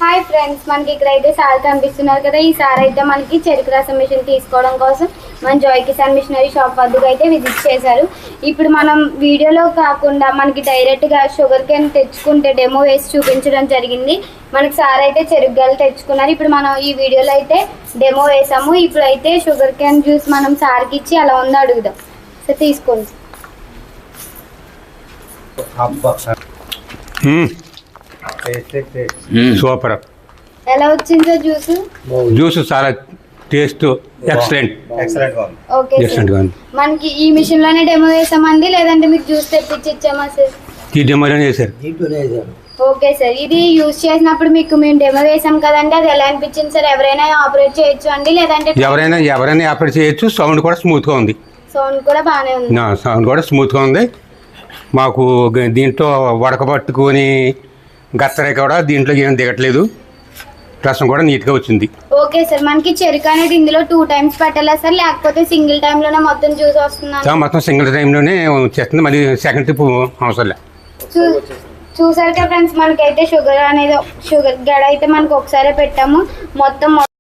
Hi friends, మనకి ఇక్కడైతే sir కనిపిస్తున్నారు కదా. ఈ సార్ అయితే మనకి చెరుకు రసం మిషన్ తీసుకోవడం కోసం మన జాయ్ కిసాన్ మిషనరీ షాప్ వద్దకు అయితే విజిట్ చేశారు. ఇప్పుడు మనం వీడియోలో కాకుండా మనకి డైరెక్ట్గా షుగర్ క్యాన్ తెచ్చుకుంటే డెమో వేసి చూపించడం జరిగింది. మనకి సార్ అయితే చెరుకు గెలు తెచ్చుకున్నారు. ఇప్పుడు మనం ఈ వీడియోలో అయితే డెమో వేసాము. ఇప్పుడు అయితే షుగర్ క్యాన్ జ్యూస్ మనం సార్కి ఇచ్చి అలా ఉందో అడుగుదాం. సో తీసుకోండి. సూపర్. ఎలా వచ్చింది సార్ జ్యూస్? జ్యూస్ చాలా టేస్ట్ ఎక్సలెంట్. ఓకే సార్, మనకి ఈ మిషన్ లోనే డెమో వేసామండి, లేదంటే మీకు జ్యూస్ తెప్పించి ఇచ్చామా సార్? ఈ డెమోలో చేశారు. ఓకే సార్, ఇది యూజ్ చేసినప్పుడు మీకు మేము డెమో వేసాం కదండి, అది ఎలా అనిపించింది సార్? ఎవరైనా ఆపరేట్ చేయొచ్చు అండి, లేదంటే ఎవరైనా ఆపరేట్ చేయొచ్చు. సౌండ్ కూడా స్మూత్గా ఉంది. సౌండ్ కూడా బాగానే ఉంది. సౌండ్ కూడా స్మూత్గా ఉంది. మాకు దీంట్లో వడకబట్టుకొని గత్తరే కూడా దీంట్లో ఏం దిగట్లేదు. రసం కూడా నీట్గా వచ్చింది. ఓకే సార్, మనకి చెరుకు అనేది ఇందులో 2 times పెట్టాలా సార్, లేకపోతే సింగిల్ టైంలోనే మొత్తం జ్యూస్ వస్తుందా? మొత్తం సింగిల్ టైంలోనే వచ్చేస్తుంది. మళ్ళీ సెకండ్ ట్రిప్ అవసరం లేదు. చూసారు కదా ఫ్రెండ్స్, మనకైతే షుగర్ గడ అయితే మనకు ఒకసారి పెట్టాము. మొత్తం